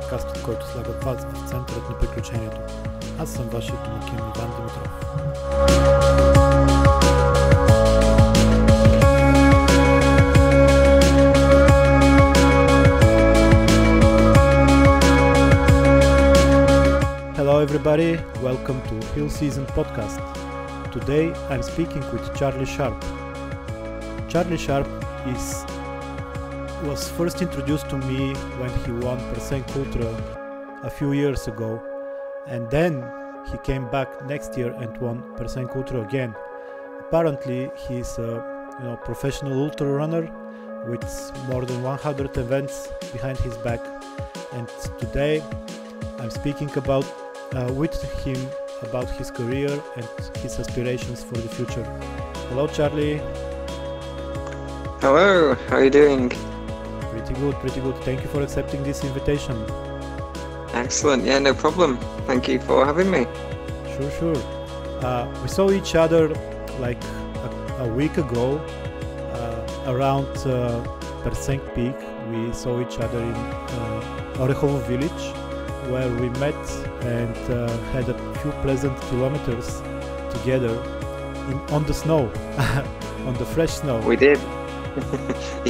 подкаст, от който слага вас в центърът на приключението. Аз съм вашият домакин Иван Димитров. Hello everybody, welcome to Hill Season Podcast. Today I'm speaking with Charlie Sharpe. Charlie Sharpe was first introduced to me when he won Persenk Ultra a few years ago, and then he came back next year and won Persenk Ultra again. Apparently he's a professional ultra runner with more than 100 events behind his back, and today I'm speaking with him about his career and his aspirations for the future. Hello Charlie. Hello, how are you doing? Pretty good. Thank you for accepting this invitation. Excellent, yeah, no problem. Thank you for having me. Sure. We saw each other like a week ago around Persenk Peak. We saw each other in Rhodope village, where we met and had a few pleasant kilometers together on the snow, on the fresh snow. We did.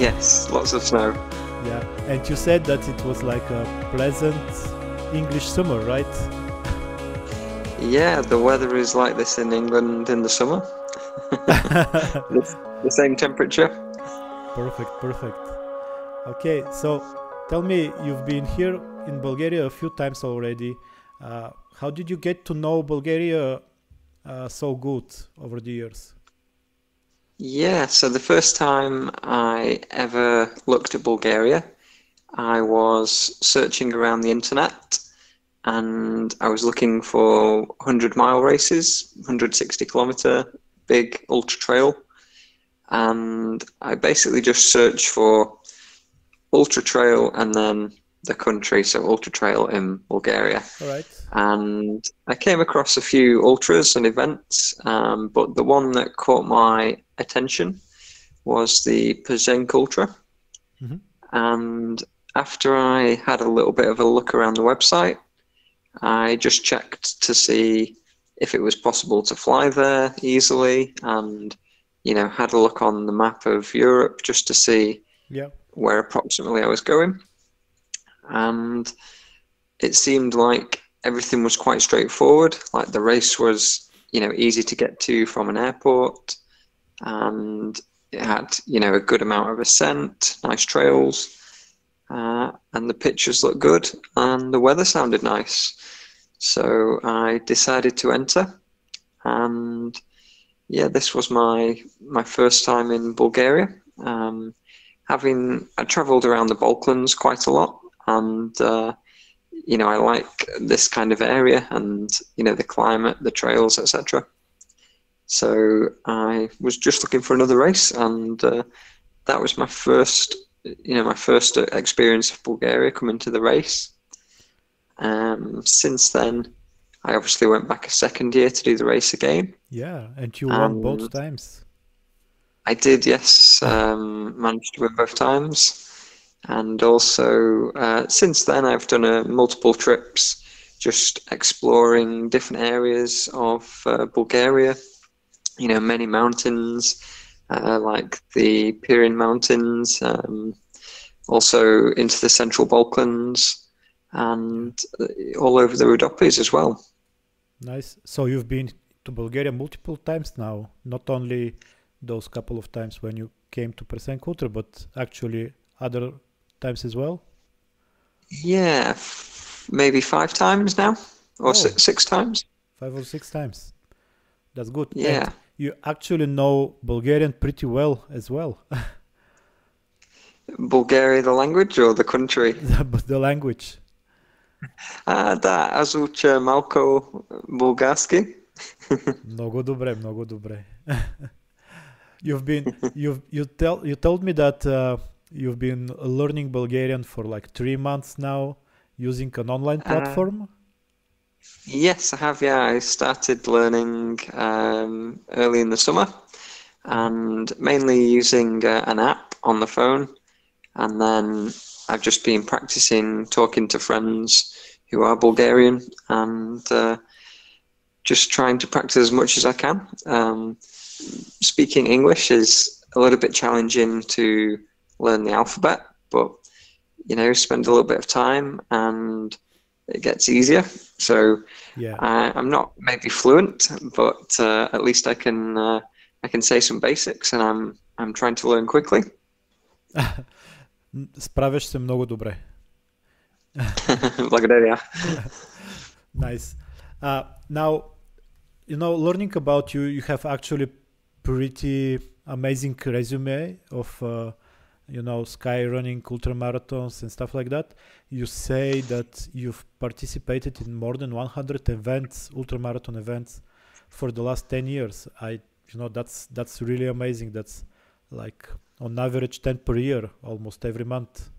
Yes, lots of snow. Yeah, and you said that it was like a pleasant English summer, right? Yeah, the weather is like this in England in the summer. The same temperature. Perfect. Okay, so tell me, you've been here in Bulgaria a few times already. How did you get to know Bulgaria so good over the years? Yeah, so the first time I ever looked at Bulgaria, I was searching around the internet and I was looking for 100-mile races, 160-kilometer big ultra trail, and I basically just searched for ultra trail and then the country, so ultra trail in Bulgaria. All right. And I came across a few ultras and events, but the one that caught my attention was the Persenk Ultra. Mm-hmm. And after I had a little bit of a look around the website, I just checked to see if it was possible to fly there easily, and had a look on the map of Europe just to see where approximately I was going. And it seemed like everything was quite straightforward. Like the race was, easy to get to from an airport, and it had, a good amount of ascent, nice trails, and the pictures looked good, and the weather sounded nice. So I decided to enter, and yeah, this was my first time in Bulgaria. I travelled around the Balkans quite a lot, and I like this kind of area and the climate, the trails, etc. So I was just looking for another race, and that was my first experience of Bulgaria coming to the race. Since then, I obviously went back a second year to do the race again. Yeah, and you won both times. I did, yes. Managed to win both times. And also, since then, I've done multiple trips, just exploring different areas of Bulgaria. Many mountains, like the Persenk Mountains, also into the Central Balkans, and all over the Rhodopes as well. Nice. So you've been to Bulgaria multiple times now, not only those couple of times when you came to Persenk Ultra, but actually other times as well? Yeah, maybe 5 times now, or 6 times. 5 or 6 times. That's good. Yeah. And you actually know Bulgarian pretty well as well. Bulgaria, the language or the country? The language. Да, аз уча малко булгарски. Много добре. You told me that you've been learning Bulgarian for like 3 months now using an online platform? Yes, I have. Yeah, I started learning early in the summer, and mainly using an app on the phone, and then I've just been practicing talking to friends who are Bulgarian and just trying to practice as much as I can. Speaking English is a little bit challenging to learn the alphabet, but spend a little bit of time and it gets easier. So Yeah. I'm not maybe fluent, but at least I can say some basics, and I'm trying to learn quickly. Справяш се много добре. Благодаря. Nice. Now, learning about you, you have actually pretty amazing resume of sky running, ultra marathons and stuff like that. You say that you've participated in more than 100 events, ultra marathon events, for the last 10 years. That's really amazing. That's like on average 10 per year, almost every month.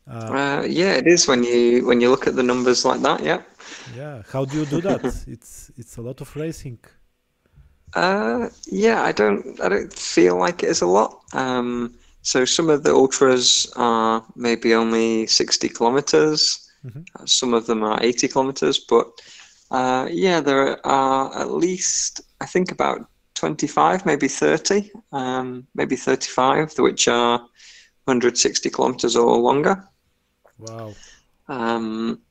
Yeah, it is when you look at the numbers like that. Yeah. Yeah. How do you do that? It's a lot of racing. Yeah, I don't feel like it is a lot. So some of the ultras are maybe only 60 kilometers. Some of them are 80 kilometers, but yeah, there are at least, I think, about 25, maybe 30, maybe 35, which are 160 kilometers or longer. Wow.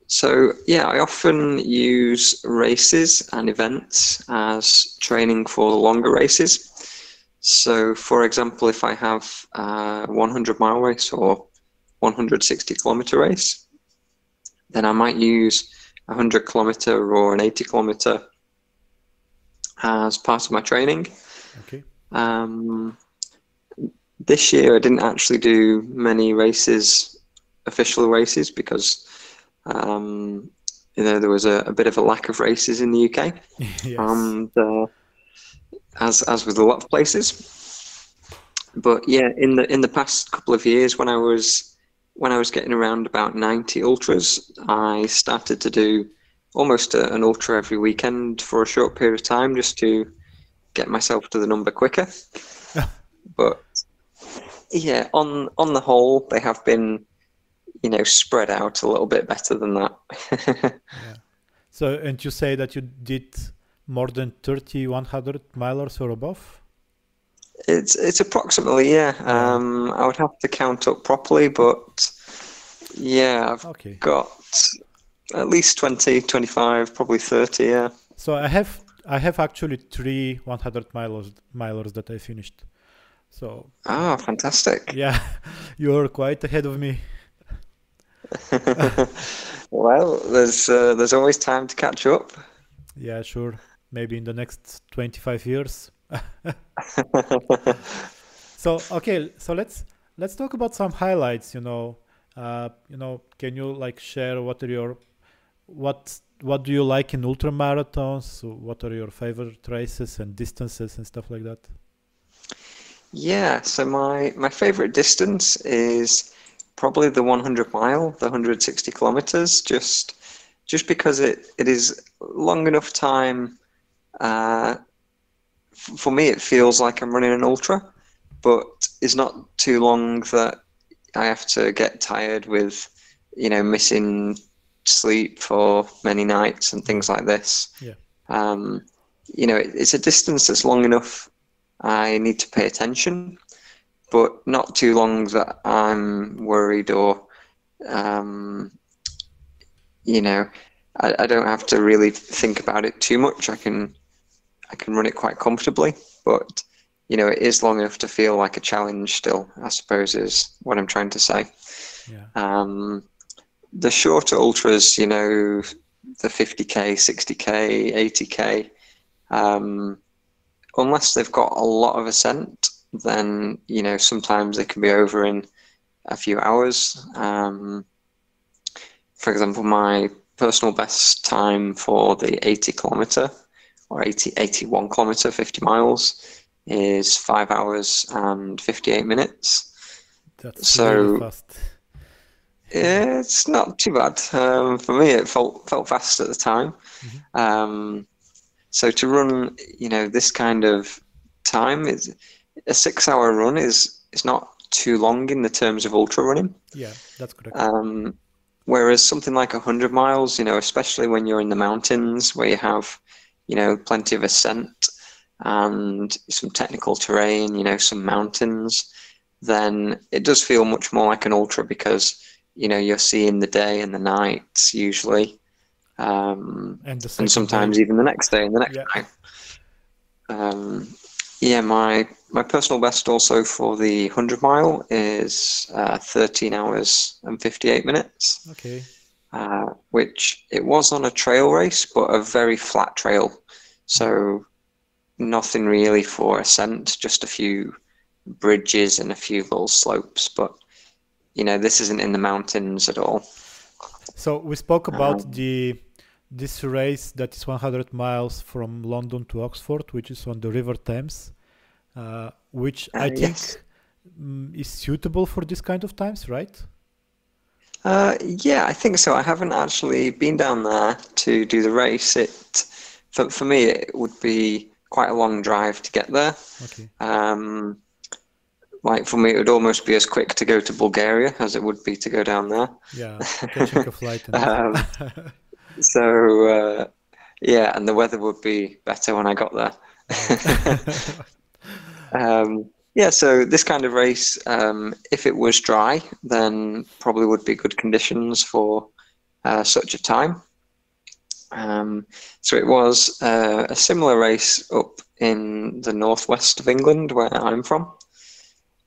So yeah, I often use races and events as training for the longer races. So for example, if I have a 100-mile race or 160-kilometer race, then I might use a 100-kilometer or an 80-kilometer as part of my training. Okay. This year I didn't actually do many races, official races, because there was a bit of a lack of races in the UK. Yes. And as with a lot of places. But yeah, in the past couple of years, when I was getting around about 90 ultras, I started to do almost an ultra every weekend for a short period of time, just to get myself to the number quicker. But yeah, on the whole, they have been spread out a little bit better than that. Yeah. So, and you say that you did more than 30 100-milers or above? It's approximately, yeah. I would have to count up properly, but yeah, I've got at least 20, 25, probably 30, yeah. So I have actually 3 100-milers that I finished. So fantastic. Yeah, you're quite ahead of me. Well, there's always time to catch up. Yeah, sure. Maybe in the next 25 years. So let's talk about some highlights. Can you share what do you like in ultra marathons? What are your favorite races and distances and stuff like that? Yeah, so my favorite distance is probably the 100-mile, the 160 kilometers, just because it is long enough time. For me, it feels like I'm running an ultra, but it's not too long that I have to get tired with, missing sleep for many nights and things like this. Yeah. It's a distance that's long enough I need to pay attention, but not too long that I'm worried or, I don't have to really think about it too much. I can run it quite comfortably, but it is long enough to feel like a challenge still, I suppose, is what I'm trying to say. Yeah. The shorter ultras, the 50k, 60k, 80k, unless they've got a lot of ascent, then sometimes they can be over in a few hours. For example, my personal best time for the 80 kilometer or 81 kilometer, 50 miles, is 5 hours and 58 minutes. That's really fast. Yeah, it's not too bad. For me, it felt fast at the time. Mm-hmm. So to run, this kind of time, is a 6-hour run is not too long in the terms of ultra running. Yeah, that's correct. Whereas something like 100 miles, especially when you're in the mountains where you have, plenty of ascent and some technical terrain, some mountains, then it does feel much more like an ultra because, you're seeing the day and the night usually, And sometimes day. even the next day and the next night. Yeah, my personal best also for the 100 mile is 13 hours and 58 minutes. Okay. Which it was on a trail race, but a very flat trail. So nothing really for ascent, just a few bridges and a few little slopes. But, this isn't in the mountains at all. So we spoke about this race that is 100 miles from London to Oxford, which is on the River Thames, which I think is suitable for this kind of times, right? Yeah, I think so. I haven't actually been down there to do the race. For me, it would be quite a long drive to get there. Okay. Like for me, it would almost be as quick to go to Bulgaria as it would be to go down there. Yeah, catching a flight. So, yeah, and the weather would be better when I got there. Yeah, so this kind of race, if it was dry, then probably would be good conditions for such a time. So it was a similar race up in the northwest of England, where I'm from.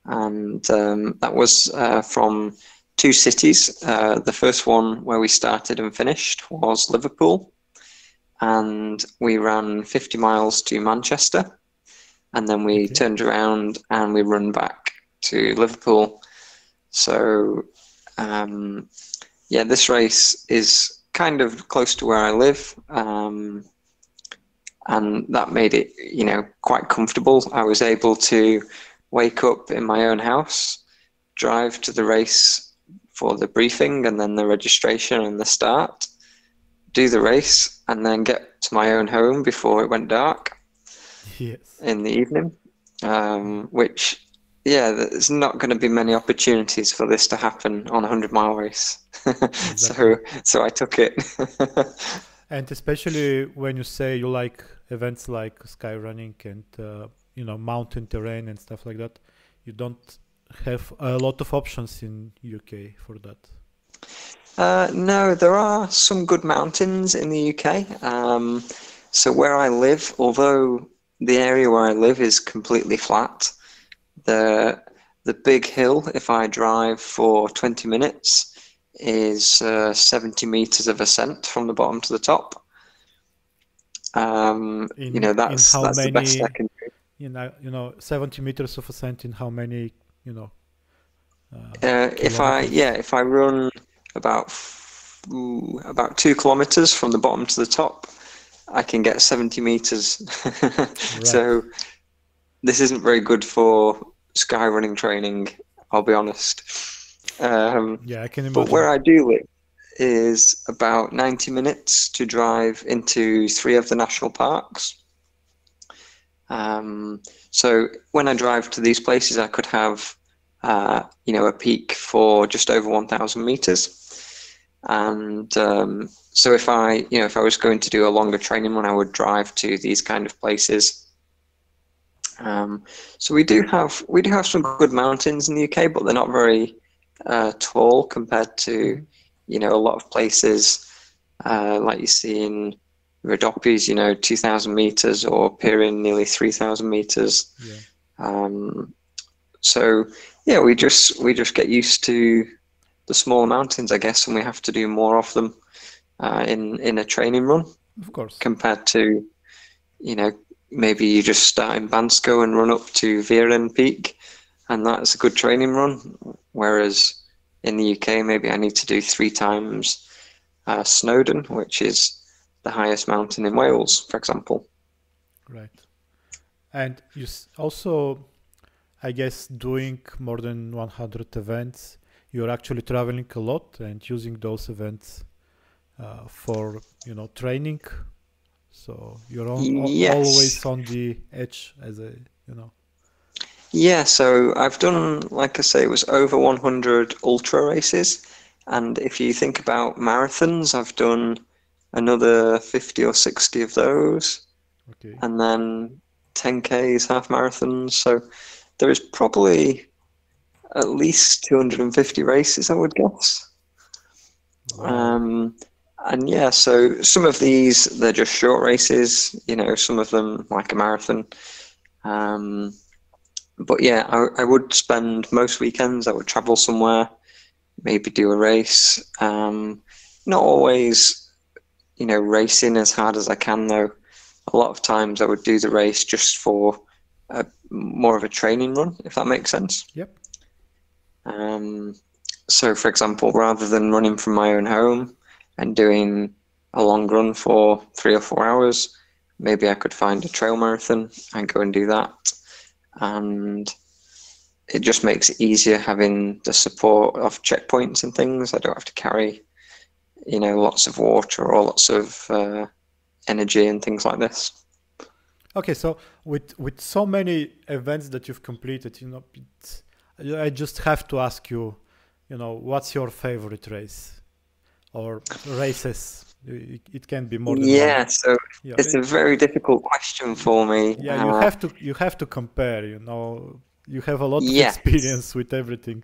And that was from two cities. The first one where we started and finished was Liverpool. And we ran 50 miles to Manchester. And then we turned around and we run back to Liverpool. So, yeah, this race is kind of close to where I live. And that made it, quite comfortable. I was able to wake up in my own house, drive to the race for the briefing and then the registration and the start, do the race, and then get to my own home before it went dark. Yes. In the evening, which, yeah, there's not going to be many opportunities for this to happen on a 100-mile race. So I took it. And especially when you say you like events like sky running and mountain terrain and stuff like that, you don't have a lot of options in UK for that. No, there are some good mountains in the UK. So where I live, although the area where I live is completely flat, the big hill, if I drive for 20 minutes, is 70 meters of ascent from the bottom to the top. That's the best I can do. 70 meters of ascent in how many, if I run about 2 kilometers from the bottom to the top, I can get 70 meters. Right. So this isn't very good for sky running training, I'll be honest. Yeah, I can imagine. But where I do live is about 90 minutes to drive into 3 of the national parks. So when I drive to these places, I could have, a peak for just over 1,000 meters. And so if I was going to do a longer training run, I would drive to these kind of places. So we do have some good mountains in the UK, but they're not very tall compared to a lot of places like you see in Rhodopes, 2,000 meters, or Pirin nearly 3,000 meters. Yeah. So yeah, we just get used to the smaller mountains, I guess, and we have to do more of them in a training run. Of course. Compared to, maybe you just start in Bansko and run up to Viren Peak, and that's a good training run. Whereas in the UK, maybe I need to do 3 times Snowdon, which is the highest mountain in Wales, for example. Right. And you also, I guess, doing more than 100 events, you're actually traveling a lot and using those events for, training. So you're always on the edge as a. Yeah, so I've done, like I say, it was over 100 ultra races. And if you think about marathons, I've done another 50 or 60 of those. Okay. And then 10Ks, half marathons. So there is probably at least 250 races, I would guess. Wow. Um, and yeah, so some of these, they're just short races, some of them like a marathon. Um, but yeah, I would spend most weekends, I would travel somewhere, maybe do a race. Not always, racing as hard as I can though. A lot of times I would do the race just for more of a training run, if that makes sense. Yep. Um, so, for example, rather than running from my own home and doing a long run for 3 or 4 hours, maybe I could find a trail marathon and go and do that. And it just makes it easier having the support of checkpoints and things. I don't have to carry, lots of water or lots of energy and things like this. Okay, so with so many events that you've completed, I just have to ask you, what's your favorite race or races? It can be more than one. Yeah, so Yeah, it's a very difficult question for me. yeah, you have to compare. You have a lot of Yes. experience with everything.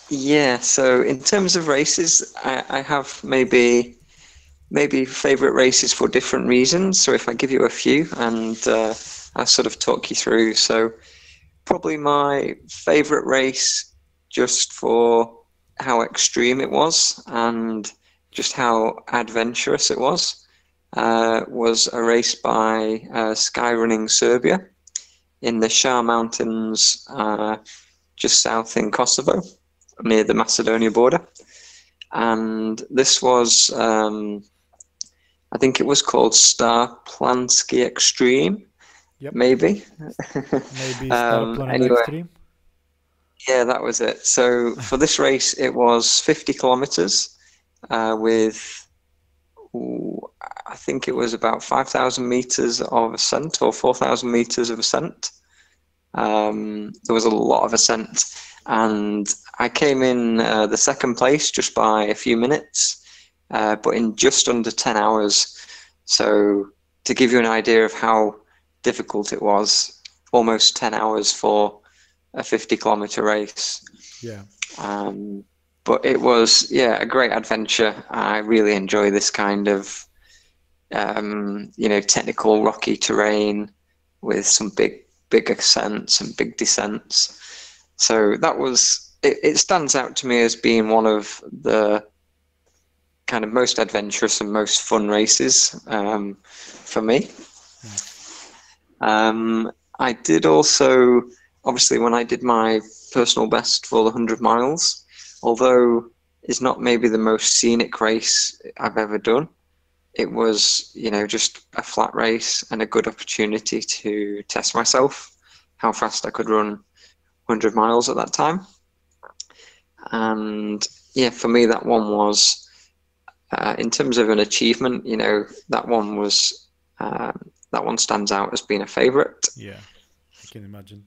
Yeah, so in terms of races, I have maybe favorite races for different reasons. So if I give you a few and I sort of talk you through. So probably my favorite race just for how extreme it was and just how adventurous it was a race by Skyrunning Serbia in the Sharpe Mountains, just south in Kosovo, near the Macedonia border. And this was, I think it was called Star Plansky Extreme, Yep. maybe. Maybe Star Planet Anyway, Extreme. yeah, that was it. So for this race, it was 50 kilometers with, I think it was about 5,000 meters of ascent or 4,000 meters of ascent. There was a lot of ascent, and I came in the second place just by a few minutes, but in just under 10 hours. So to give you an idea of how difficult it was, almost 10 hours for a 50-kilometer race. Yeah. But it was, yeah, a great adventure. I really enjoy this kind of, technical rocky terrain with some big ascents and big descents. So that was, it stands out to me as being one of the kind of most adventurous and most fun races for me. I did also, obviously, when I did my personal best for the 100 miles, although it's not maybe the most scenic race I've ever done, it was, just a flat race and a good opportunity to test myself, how fast I could run 100 miles at that time. And yeah, for me, that one was, in terms of an achievement, that one stands out as being a favorite. Yeah, I can imagine.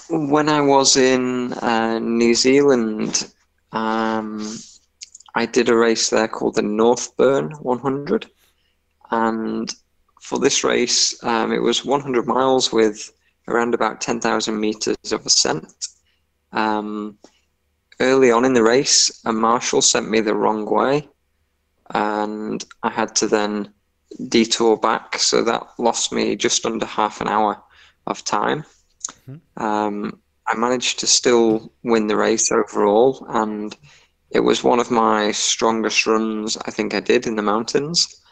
When I was in New Zealand, I did a race there called the Northburn 100. And for this race, it was 100 miles with around about 10,000 meters of ascent. Early on in the race, a marshal sent me the wrong way, and I had to then detour back. So that lost me just under half an hour of time. I managed to still win the race overall, and it was one of my strongest runs I think I did in the mountains,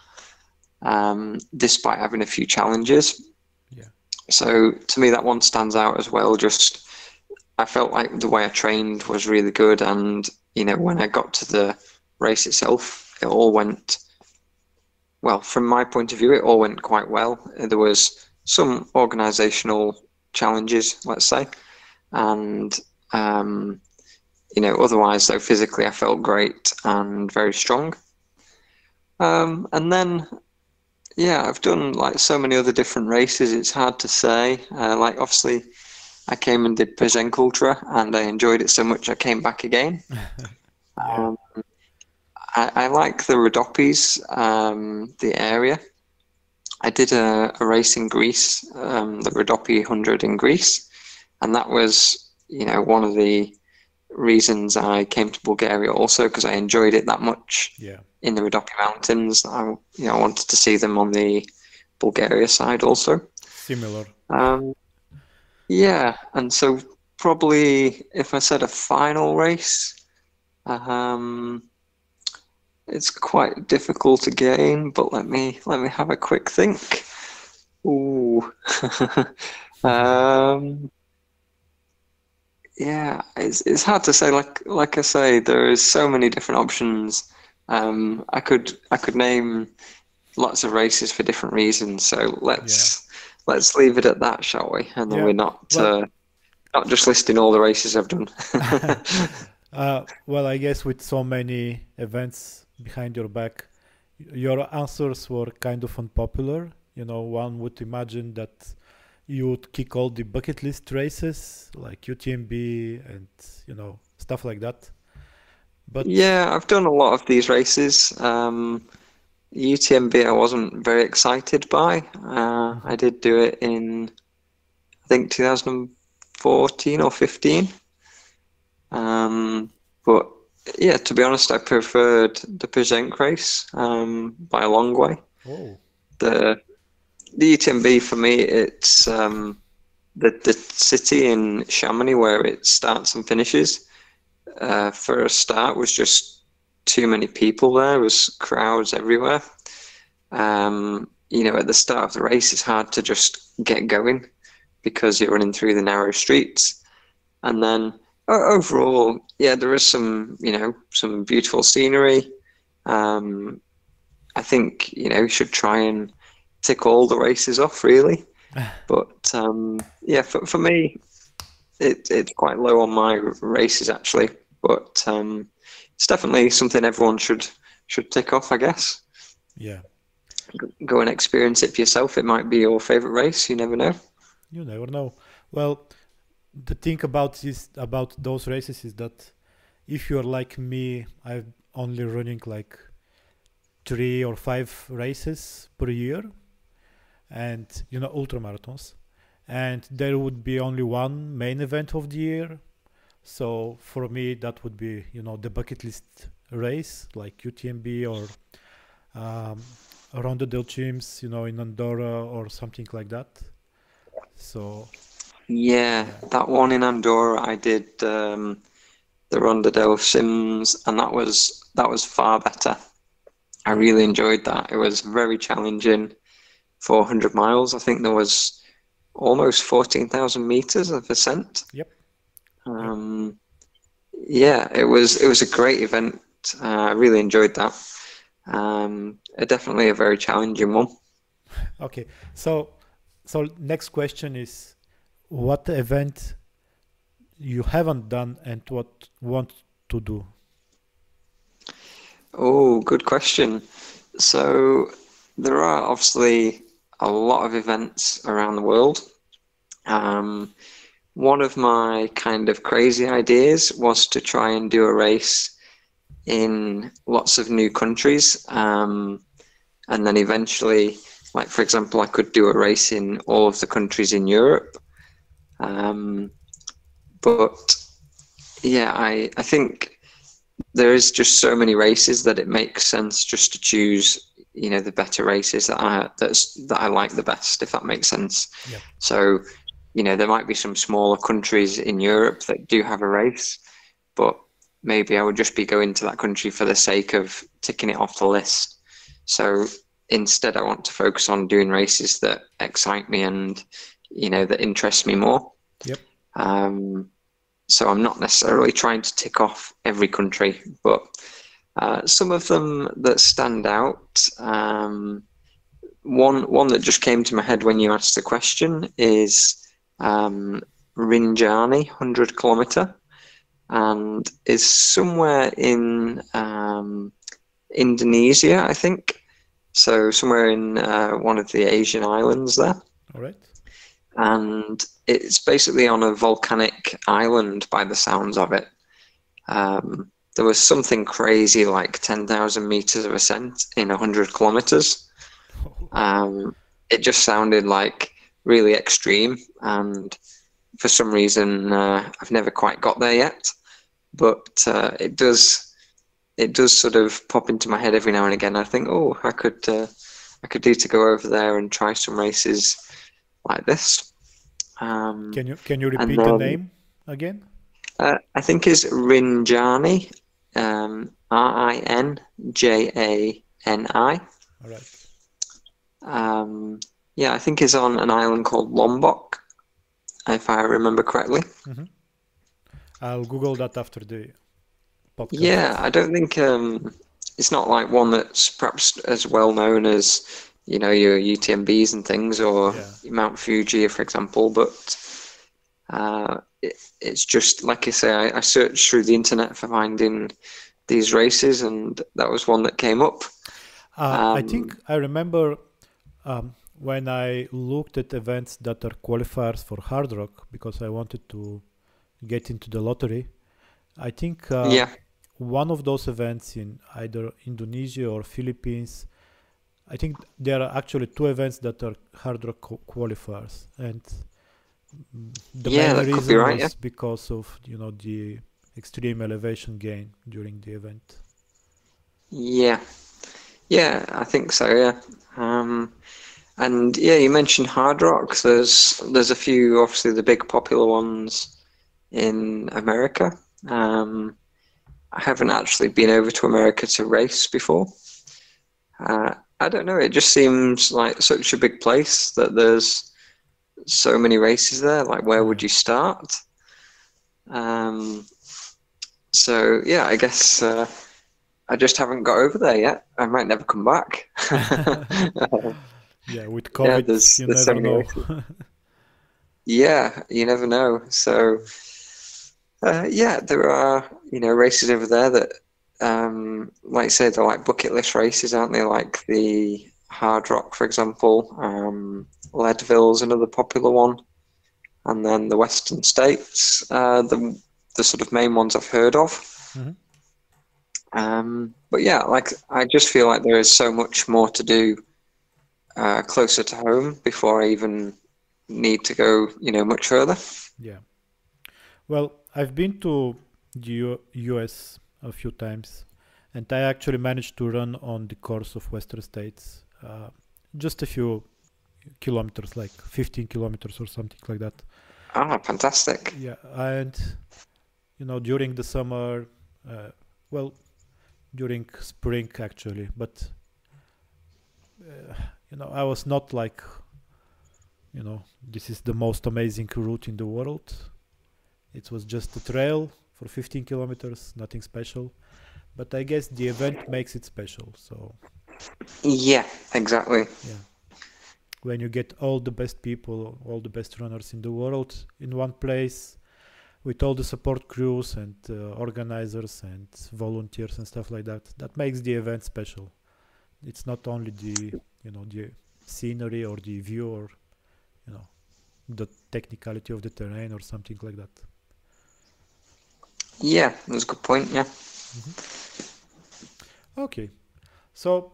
despite having a few challenges. Yeah. So to me, that one stands out as well. Just I felt like the way I trained was really good, and when I got to the race itself, it all went well. From my point of view, it all went quite well. There was some organizational challenges, let's say, and otherwise, though, physically I felt great and very strong. And then Yeah, I've done like so many other different races. It's hard to say. Like obviously, I came and did Persenk Ultra, and I enjoyed it so much I came back again. Yeah, Um, I like the Rhodopes, the area. I did a race in Greece, the Rhodope 100 in Greece, and that was, one of the reasons I came to Bulgaria also because I enjoyed it that much yeah, in the Rhodope Mountains. I wanted to see them on the Bulgaria side also. similar. Um, yeah, and so probably if I said a final race, um, it's quite difficult again, but let me have a quick think. Ooh. Um, yeah, it's hard to say. Like I say, there is so many different options. I could name lots of races for different reasons. So Yeah, let's leave it at that, shall we? And then yeah. we're not Well, not just listing all the races I've done. well, I guess with so many events behind your back, your answers were kind of unpopular. One would imagine that you would kick all the bucket list races like UTMB and stuff like that. But Yeah, I've done a lot of these races. UTMB I wasn't very excited by. I mhm, did do it in I think 2014 or 15. But yeah, to be honest, I preferred the Persenk race by a long way. oh, The the UTMB for me, it's the city in Chamonix where it starts and finishes. For a start, was just too many people there. There was crowds everywhere. At the start of the race, it's hard to just get going because you're running through the narrow streets. And then overall, yeah, there is some beautiful scenery. Um, I think, you should try and tick all the races off, really. But yeah, for me, it's quite low on my races actually. But it's definitely something everyone should tick off, I guess. yeah, Go and experience it for yourself. It might be your favorite race. You never know. you never know. Well, the thing about those races is that if you're like me, I'm only running like 3 or 5 races per year, and ultra marathons, and there would be only one main event of the year. So for me, that would be the bucket list race like UTMB or um, Ronde del Chims, in Andorra or something like that. So Yeah, yeah, that one in Andorra, I did the Rondadale Sims, and that was far better. I yeah, really enjoyed that. It was very challenging. 400 miles. I think there was almost 14,000 meters of ascent. yep, yep. Um, yeah, it was a great event. I really enjoyed that. Definitely a very challenging one. Okay, so next question is, what event you haven't done and what want to do? Oh, good question. So there are obviously a lot of events around the world. Um, One of my kind of crazy ideas was to try and do a race in lots of new countries. And then eventually, like for example, I could do a race in all of the countries in Europe. Um, but yeah, I think there is just so many races that it makes sense just to choose, the better races that I like the best, if that makes sense. Yep. So, there might be some smaller countries in Europe that do have a race, but maybe I would just be going to that country for the sake of ticking it off the list. So instead, I want to focus on doing races that excite me and, that interest me more. Yep. Um, so I'm not necessarily trying to tick off every country, but some of them that stand out. One that just came to my head when you asked the question is Rinjani 100 kilometer, and is somewhere in Indonesia, I think. So somewhere in one of the Asian islands there. All right. And it's basically on a volcanic island by the sounds of it. There was something crazy like 10,000 meters of ascent in 100 kilometers. It just sounded like really extreme, and for some reason I've never quite got there yet. But it does sort of pop into my head every now and again. I think, oh, I could do to go over there and try some races like this. Can you repeat the name again? I think it's Rinjani, Rinjani. All right. Yeah, I think it's on an island called Lombok, if I remember correctly. Mm-hmm. I'll Google that after the podcast. Yeah, I don't think it's not like one that's perhaps as well known as, you know, your UTMBs and things, or Mount Fuji, for example, but it's just, like I say, I searched through the internet for finding these races, and that was one that came up. I think I remember when I looked at events that are qualifiers for hard rock, because I wanted to get into the lottery. I think one of those events in either Indonesia or Philippines, I think there are actually two events that are hard rock qualifiers, and the main reason was because of, you know, the extreme elevation gain during the event. Yeah, I think so. Yeah, and yeah, you mentioned hard rock. There's a few, obviously the big popular ones in America. I haven't actually been over to America to race before. I don't know. It just seems like such a big place that there's so many races there. Like, where would you start? So yeah, I guess I just haven't got over there yet. I might never come back. Yeah, with COVID, you never know. Yeah, you never know. So yeah, there are, you know, races over there that, like I say, they're like bucket list races, aren't they? Like the Hard Rock, for example. Leadville's another popular one, and then the Western States, the sort of main ones I've heard of. Mm-hmm. But yeah, like, I just feel like there is so much more to do closer to home before I even need to go, you know, much further. Yeah. Well, I've been to the US a few times, and I actually managed to run on the course of Western States, just a few kilometers, like 15 kilometers or something like that. Ah, fantastic. Yeah, and, you know, during the summer, well, during spring actually, but you know, I was not like, you know, this is the most amazing route in the world. It was just a trail for 15 kilometers, nothing special. But I guess the event makes it special. So yeah, exactly. Yeah, when you get all the best people, all the best runners in the world in one place, with all the support crews and organizers and volunteers and stuff like that, that makes the event special. It's not only the, you know, the scenery or the view or, you know, the technicality of the terrain or something like that. Yeah, that's a good point. Yeah. Mm-hmm. Okay, so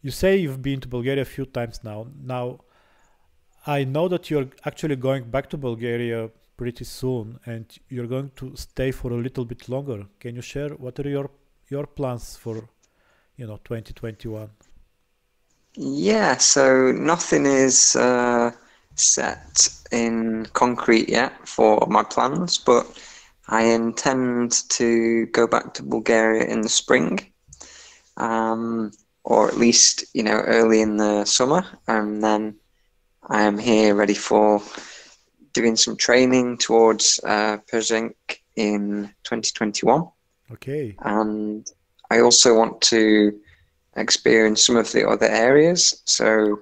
you say you've been to Bulgaria a few times now. Now, I know that you're actually going back to Bulgaria pretty soon, and you're going to stay for a little bit longer. Can you share what are your plans for, you know, 2021? Yeah, so nothing is set in concrete yet for my plans, but I intend to go back to Bulgaria in the spring, or at least, you know, early in the summer, and then I am here ready for doing some training towards Persenk in 2021. Okay. And I also want to experience some of the other areas. So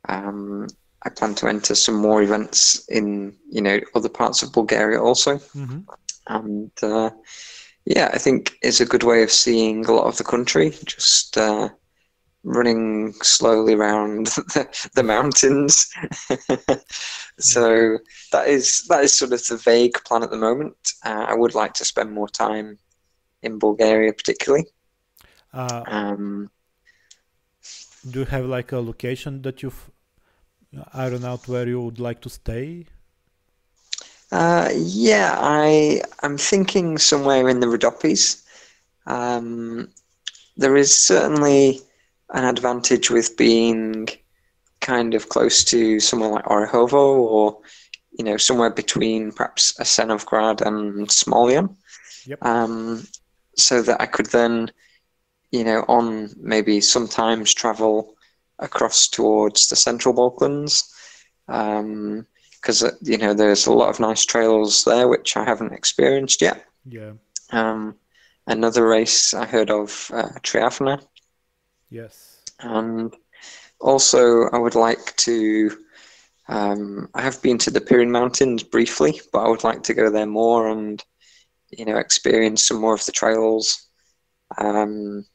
I plan to enter some more events in, you know, other parts of Bulgaria also. Mm-hmm. And Yeah, I think it's a good way of seeing a lot of the country, just running slowly around the mountains. Yeah. So that is sort of the vague plan at the moment. I would like to spend more time in Bulgaria, particularly. Uh, Um, do you have like a location that you've ironed out where you would like to stay? yeah, I'm thinking somewhere in the Rhodopes. Um, there is certainly an advantage with being kind of close to somewhere like Orahovo, or somewhere between perhaps Asenovgrad and Smolyan, Yep. um, so that I could then on maybe sometimes travel across towards the Central Balkans, because there's a lot of nice trails there which I haven't experienced yet. Yeah. Um, Another race I heard of, Triathlon, Yes. and also I would like to. I have been to the Pirin Mountains briefly, but I would like to go there more and experience some more of the trails. Um,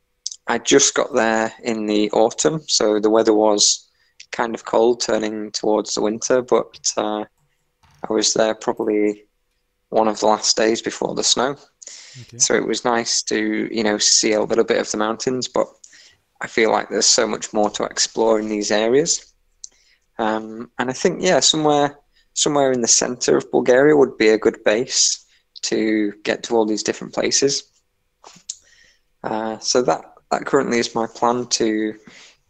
I just got there in the autumn, so the weather was kind of cold, turning towards the winter, but I was there probably one of the last days before the snow. Okay. So it was nice to, see a little bit of the mountains, but I feel like there's so much more to explore in these areas. And I think, yeah, somewhere in the center of Bulgaria would be a good base to get to all these different places. So that currently is my plan, to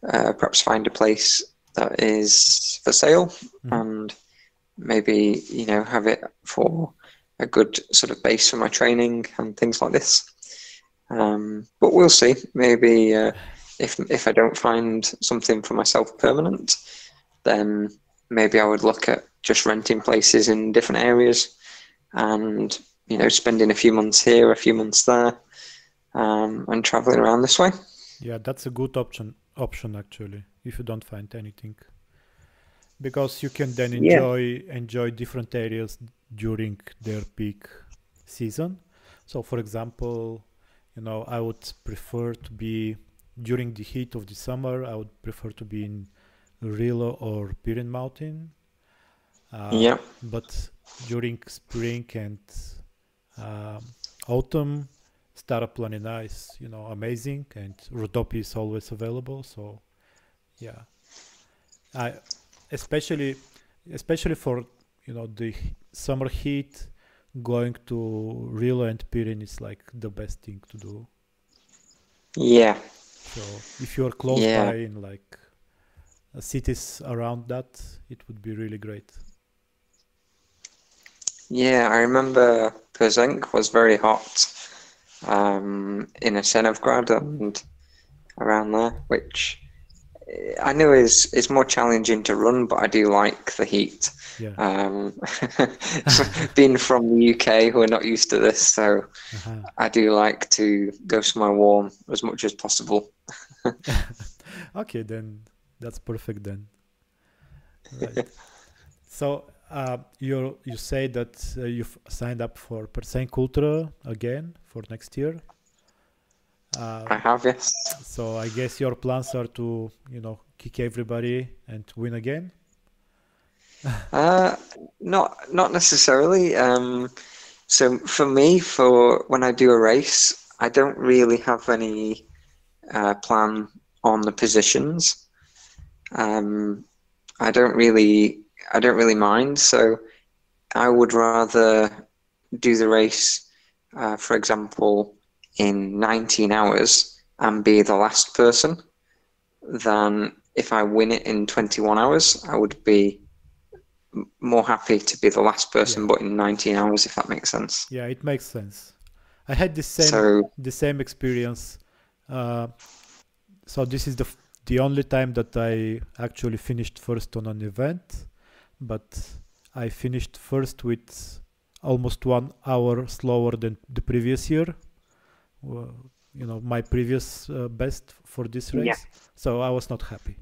perhaps find a place that is for sale, Hmm. and maybe have it for a good sort of base for my training and things like this. But we'll see. Maybe if I don't find something for myself permanent, then maybe I would look at just renting places in different areas, and spending a few months here, a few months there, and traveling around this way. Yeah, that's a good option actually, if you don't find anything. Because you can then Yeah, enjoy different areas during their peak season. So for example, I would prefer to be during the heat of the summer, I would prefer to be in Rilo or Pirin Mountain. yeah, But during spring and autumn, Stara Planina is, amazing, and Rhodope is always available. So yeah, I especially especially for the summer heat, going to Rilo and Pirin is like the best thing to do. yeah, So if you're close yeah, by in like cities around that, it would be really great. yeah. I remember Persenk was very hot, in Asenovgrad and around there, which I know is more challenging to run, but I do like the heat. Yeah. Um, Being from the UK, we're not used to this, so Uh-huh. I do like to go somewhere warm as much as possible. Okay, then that's perfect then. Right. So you say that you've signed up for Persenk Ultra again for next year. Uh, I have, yes. so I guess your plans are to kick everybody and win again. Uh, not necessarily. So for me, for when I do a race, I don't really have any plan on the positions. Um, I don't really I don't really mind. So I would rather do the race, for example, in 19 hours and be the last person, than if I win it in 21 hours. I would be more happy to be the last person, Yeah. but in 19 hours, if that makes sense. Yeah, it makes sense. I had So, the same experience. Uh, so this is the only time that I actually finished first on an event, but I finished first with almost 1 hour slower than the previous year. uh, my previous best for this yeah. race. So I was not happy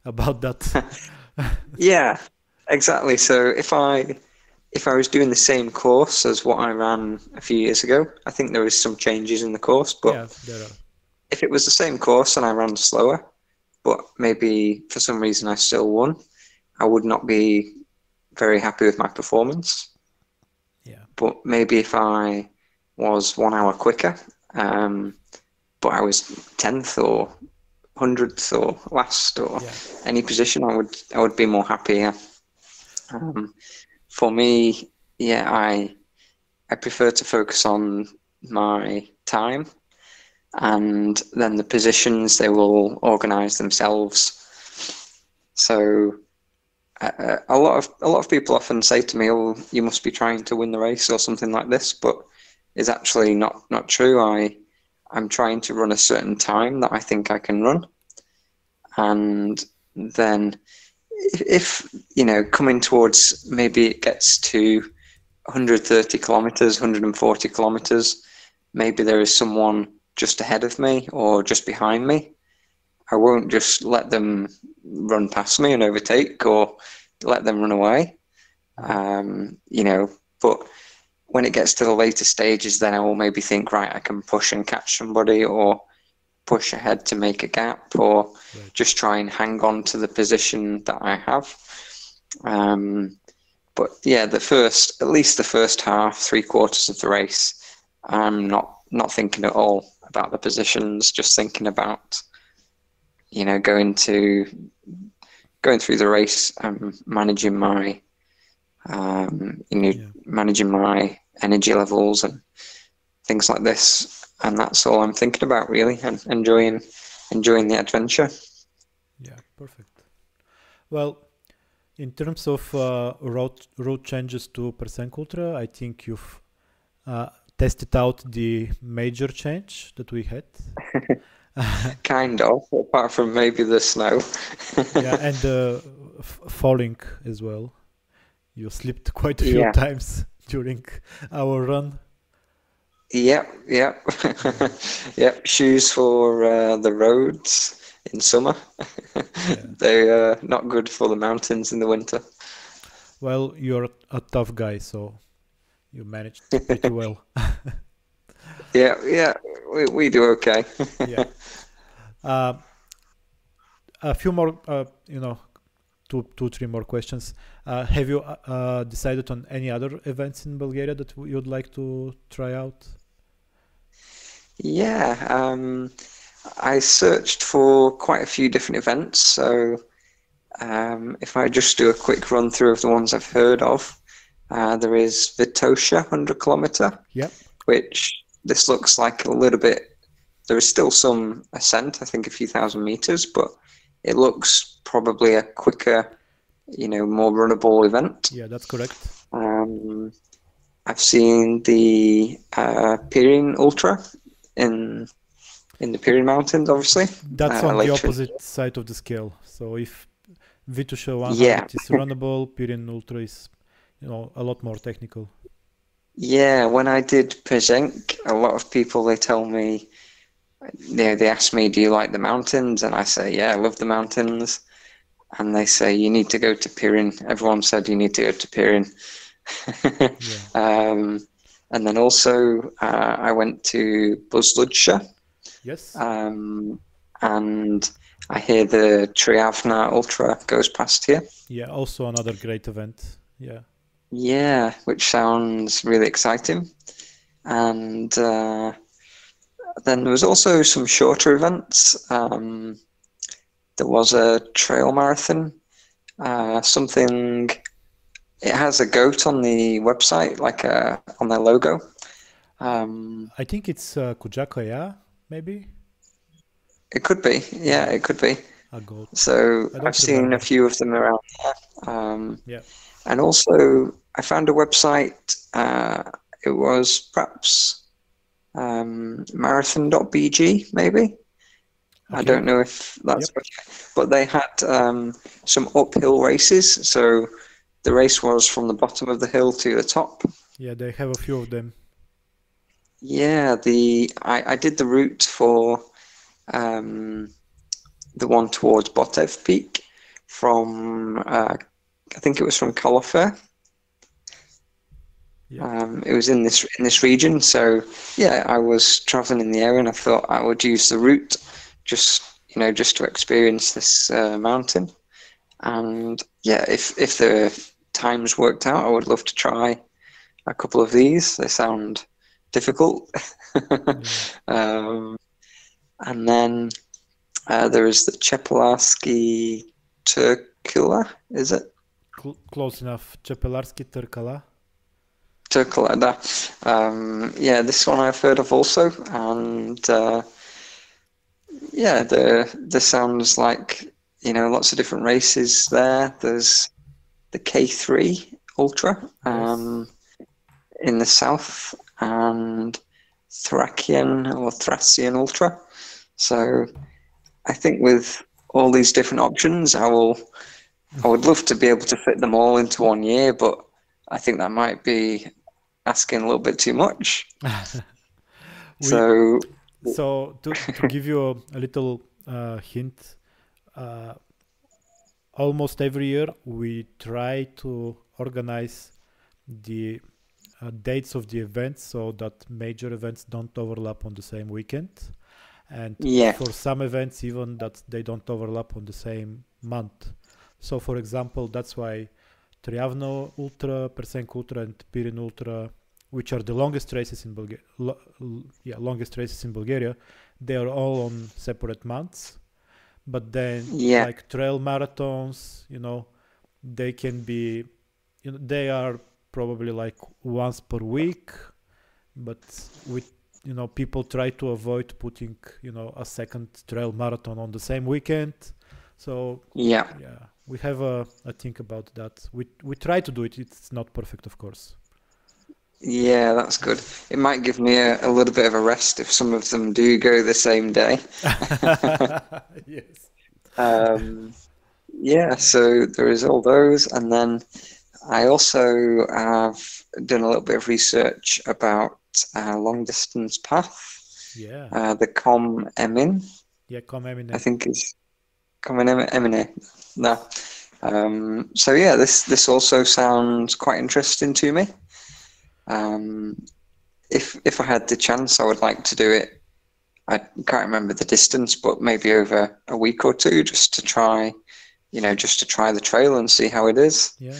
about that. Yeah, exactly. So if I was doing the same course as what I ran a few years ago, I think there is some changes in the course, but Yeah, there are. if it was the same course and I ran slower, but maybe for some reason I still won, I would not be very happy with my performance. Yeah. But maybe if I was 1 hour quicker, but I was 10th or 100th or last or Yeah. any position, I would be more happy. Yeah. For me, yeah, I prefer to focus on my time, and then the positions they will organize themselves. So a lot of people often say to me, "Oh, you must be trying to win the race" or something like this, but it's actually not true. I'm trying to run a certain time that I think I can run, and then if you know, coming towards, maybe it gets to 130 kilometers, 140 kilometers, maybe there is someone just ahead of me or just behind me. I won't just let them run past me and overtake or let them run away. You know, but when it gets to the later stages, then I will maybe think, right, I can push and catch somebody, or push ahead to make a gap, or just try and hang on to the position that I have. But yeah, at least the first half, 3/4 of the race, I'm not thinking at all about the positions, just thinking about, you know, going through the race, managing my, managing my energy levels and things like this, and that's all I'm thinking about, really, and enjoying the adventure. Yeah, perfect. Well, in terms of road changes to Persenk Ultra, I think you've tested out the major change that we had. Kind of, apart from maybe the snow. Yeah, and falling as well. You slipped quite a few times during our run. Yep. Yep. Shoes for the roads in summer. They are not good for the mountains in the winter. Well, you're a tough guy, so you managed pretty well. Yeah, we do okay. Yeah. A few more, two, three more questions. Have you decided on any other events in Bulgaria that you'd like to try out? Yeah, I searched for quite a few different events. So if I just do a quick run through of the ones I've heard of, there is Vitosha 100 kilometer, which this looks like a little bit. There is still some ascent, I think a few thousand meters, but it looks probably a quicker, more runnable event. Yeah, that's correct. I've seen the Persenk Ultra in the Pyrenees Mountains, obviously. That's on the opposite side of the scale. So if Vitosha 100 is runnable, Persenk Ultra is, a lot more technical. Yeah, when I did Persenk, a lot of people, they tell me, they ask me, do you like the mountains? And I say, yeah, I love the mountains. And they say, you need to go to Persenk. Everyone said you need to go to Persenk. And then also I went to Bulgaria. Yes. And I hear the Triavna Ultra goes past here. Yeah, also another great event. Yeah. Yeah, which sounds really exciting. And then there was also some shorter events. There was a trail marathon, something. It has a goat on the website, like on their logo. I think it's Kujakaya, maybe. It could be, yeah, it could be. A goat. So I've seen a few of them around there. Yeah. And also, I found a website. It was perhaps marathon.bg, maybe. Okay. I don't know if that's but they had some uphill races. So the race was from the bottom of the hill to the top. Yeah, they have a few of them. Yeah, I did the route for the one towards Botev Peak from I think it was from Kalofer. Yeah. It was in this region, so yeah, I was traveling in the area, and I thought I would use the route just just to experience this mountain. And yeah, if the times worked out, I would love to try a couple of these. They sound difficult. Yeah. um, and then there is the Chepelarski Turkula, is it? Close enough. Chepelarski Târcăla. Turkula, da. Yeah, this one I've heard of also, and yeah, there sounds like lots of different races there. There's the K3 Ultra Yes. in the south, and Thracian Ultra. So I think with all these different options, I would love to be able to fit them all into 1 year, but I think that might be asking a little bit too much. we So So to give you a little hint, uh, almost every year we try to organize the dates of the events so that major events don't overlap on the same weekend, and yeah, for some events even that they don't overlap on the same month. So for example, that's why Triavno Ultra, Persenk Ultra, and Pirin Ultra, which are the longest races in Bulgaria, longest races in Bulgaria, they are all on separate months. But then, yeah, like trail marathons, they can be, they are probably like once per week. But with people try to avoid putting a second trail marathon on the same weekend. So yeah. yeah, we have a think about that. We try to do it. It's not perfect, of course. Yeah, that's good. It might give me a little bit of a rest if some of them do go the same day. Yes. Yeah, so there is all those, and then I also have done a little bit of research about long distance path, Yeah. the Com Emin, Yeah, come I Emine. think is Com Emine. No. So yeah, this also sounds quite interesting to me. Um, if I had the chance, I would like to do it. I can't remember the distance, but maybe over a week or two, just to try, just to try the trail and see how it is. Yeah.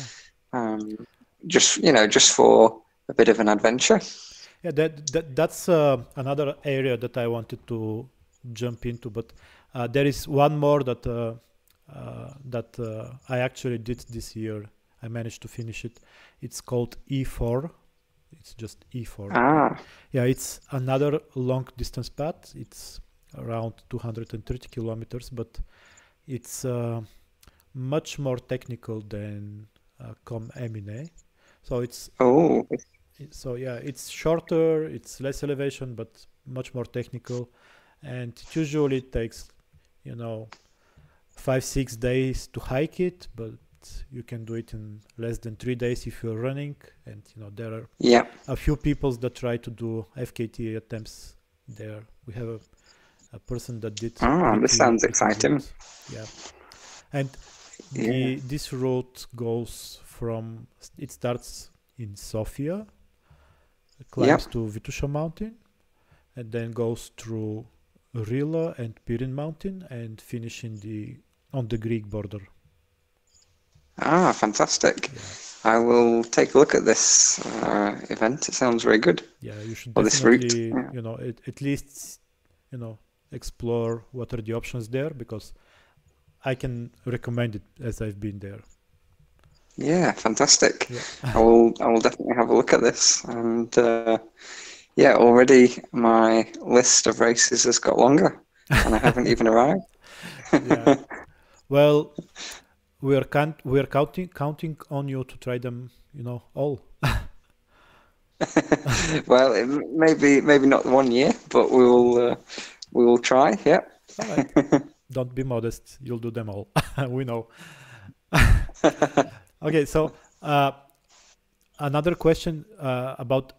Um, just for a bit of an adventure. Yeah, that's another area that I wanted to jump into, but there is one more that I actually did this year. I managed to finish it. It's called E4. It's just E4. Ah, Yeah, it's another long distance path. It's around 230 kilometers, but it's much more technical than Com Emine. So oh, it's shorter, it's less elevation, but much more technical, and it usually takes, 5-6 days to hike it, but you can do it in less than 3 days if you're running. And there are yeah. a few people that try to do FKT attempts there. We have a person that did Ah, this sounds pretty good. exciting. Yeah, and Yeah. this route goes from, it starts in Sofia, climbs Yep. to Vitusha mountain, and then goes through Rila and Pirin mountain and finish on the Greek border. Ah, fantastic. Yeah, I will take a look at this event. It sounds very good. yeah, you should Or this route. definitely, Yeah. at least, explore what are the options there, because I can recommend it as I've been there. Yeah, fantastic. Yeah. I will definitely have a look at this. And yeah, already my list of races has got longer, and I haven't even arrived. Yeah. Well, we are counting on you to try them, all. Well, maybe not 1 year, but we will try. Yeah. All right. Don't be modest. You'll do them all. We know. Okay, so another question about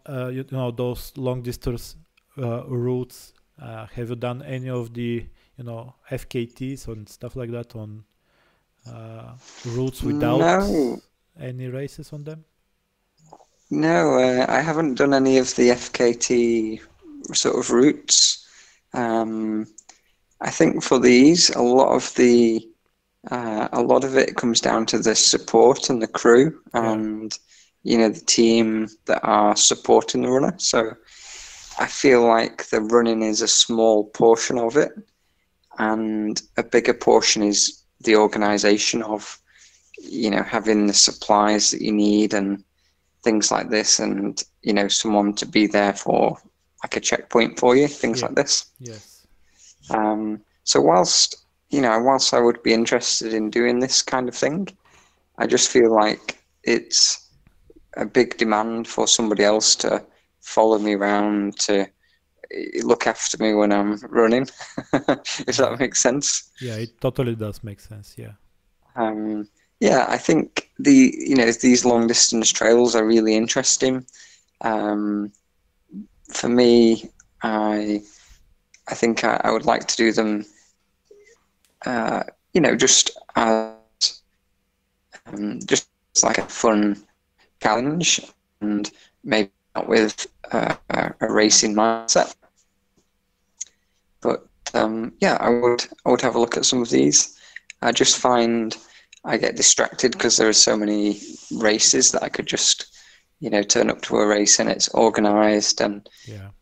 those long distance routes. Have you done any of the FKTs and stuff like that on routes without No, any races on them? No, I haven't done any of the FKT sort of routes. I think for these, a lot of it comes down to the support and the crew and the team that are supporting the runner. So I feel like the running is a small portion of it, and a bigger portion is the organization of having the supplies that you need and things like this, and someone to be there for like a checkpoint for you, things like this. Yes. So whilst I would be interested in doing this kind of thing, I just feel like it's a big demand for somebody else to follow me around, to look after me when I'm running, if that makes sense. Yeah, it totally does make sense. Yeah. Yeah, I think these long distance trails are really interesting. For me, I think I would like to do them, just like a fun challenge, and maybe not with a racing mindset. But yeah, I would have a look at some of these. I just find I get distracted because there are so many races that I could just turn up to a race and it's organized, and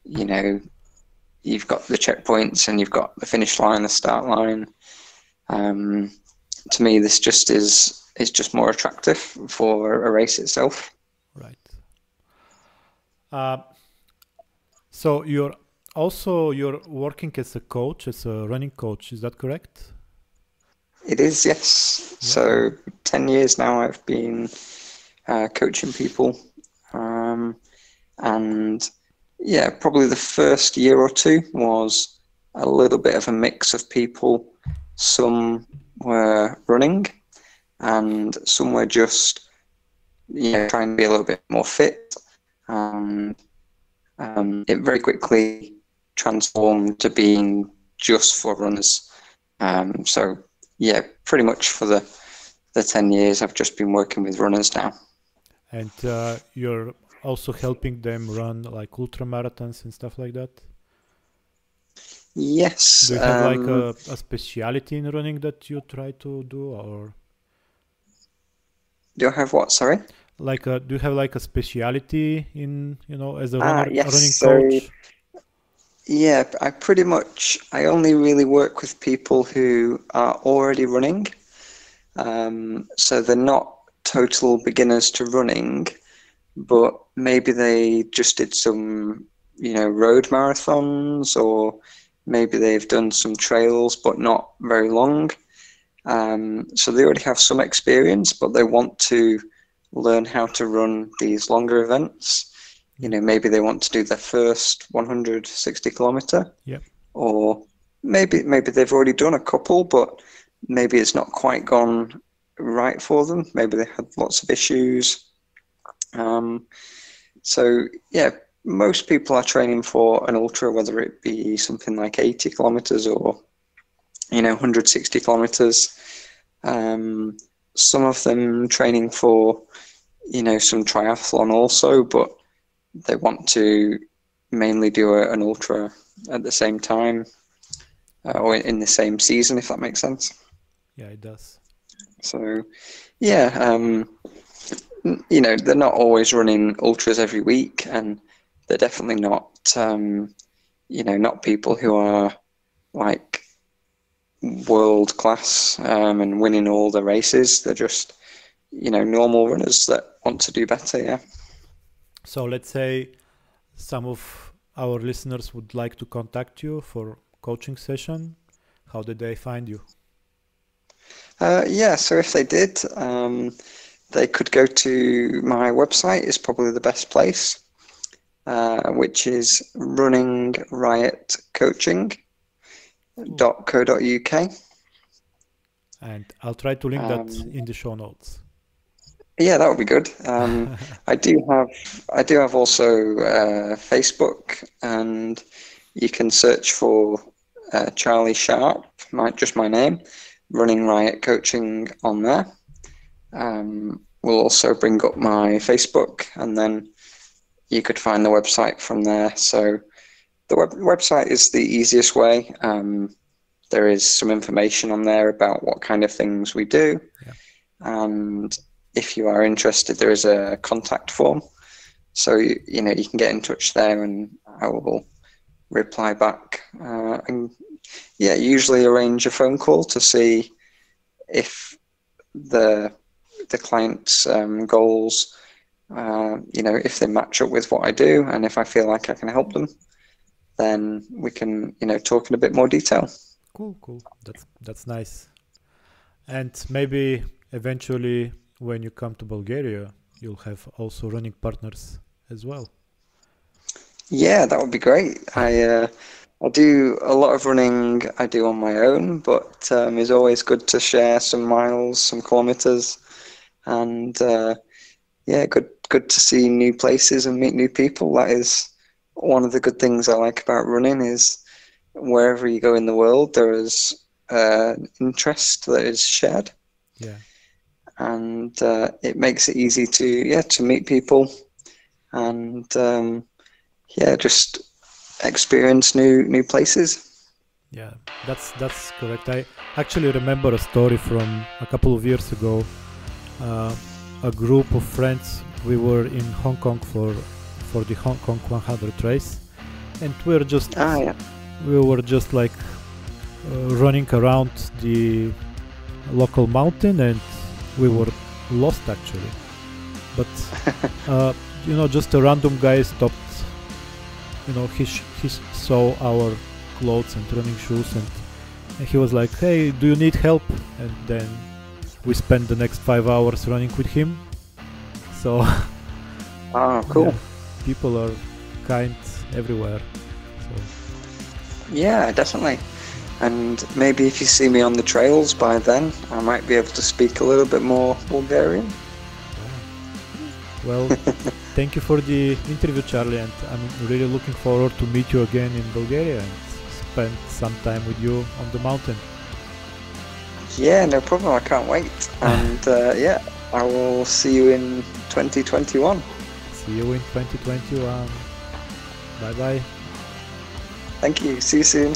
you've got the checkpoints and you've got the finish line, the start line. To me, this just is just more attractive for a race itself. Right. So you're working as a coach, as a running coach. Is that correct? It is, yes. Yeah. So 10 years now I've been coaching people, and yeah, probably the first year or two was a little bit of a mix of people. Some were running and some were just trying to be a little bit more fit, and it very quickly transformed to being just for runners. So yeah, pretty much for the 10 years I've just been working with runners now. And you're also helping them run like ultra marathons and stuff like that? Yes. Do you have like a speciality in running that you try to do, or? Do I have what? Sorry. Like, do you have like a speciality in as a running yes. coach? Yeah, I only really work with people who are already running. So they're not total beginners to running, but maybe they just did some, road marathons, or maybe they've done some trails, but not very long. So they already have some experience, but they want to learn how to run these longer events. Maybe they want to do their first 160 kilometer, or maybe they've already done a couple, but maybe it's not quite gone right for them. Maybe they had lots of issues. So yeah, most people are training for an ultra, whether it be something like 80 kilometers or 160 kilometers. Some of them training for some triathlon also, but they want to mainly do an ultra at the same time, or in the same season, if that makes sense. Yeah, it does. So yeah, they're not always running ultras every week, and they're definitely not not people who are like world class and winning all the races. They're just normal runners that want to do better. Yeah. So let's say some of our listeners would like to contact you for coaching session. How did they find you? Yeah, so if they did, they could go to my website, is probably the best place, which is runningrriotcoaching.co.uk. And I'll try to link that in the show notes. Yeah, that would be good. I do have also Facebook, and you can search for Charlie Sharpe, just my name, Running Riot Coaching on there. We'll also bring up my Facebook, and then you could find the website from there. So the website is the easiest way. There is some information on there about what kind of things we do. Yeah. And if you are interested, there is a contact form. So, you can get in touch there and I will reply back. And usually arrange a phone call to see if the client's goals, if they match up with what I do, and if I feel like I can help them, then we can, talk in a bit more detail. Cool. That's nice. And maybe eventually when you come to Bulgaria, you'll have also running partners as well. Yeah, that would be great. I do a lot of running I do on my own, but it's always good to share some miles, some kilometers, and good to see new places and meet new people. That is one of the good things I like about running, is wherever you go in the world, there is interest that is shared. Yeah. And it makes it easy to meet people and just experience new places. Yeah, that's correct. I actually remember a story from a couple of years ago. A group of friends, we were in Hong Kong for the Hong Kong 100 race, and we were just like running around the local mountain, and we were lost actually. But just a random guy stopped. He saw our clothes and running shoes, and he was like, "Hey, do you need help?" And then we spent the next 5 hours running with him. So cool. Yeah, people are kind everywhere. So yeah, definitely. And maybe if you see me on the trails by then, I might be able to speak a little bit more Bulgarian. Yeah. Well, thank you for the interview, Charlie, and I'm really looking forward to meet you again in Bulgaria and spend some time with you on the mountain. Yeah, no problem. I can't wait. And I will see you in 2021. See you in 2021. Bye-bye. Thank you. See you soon.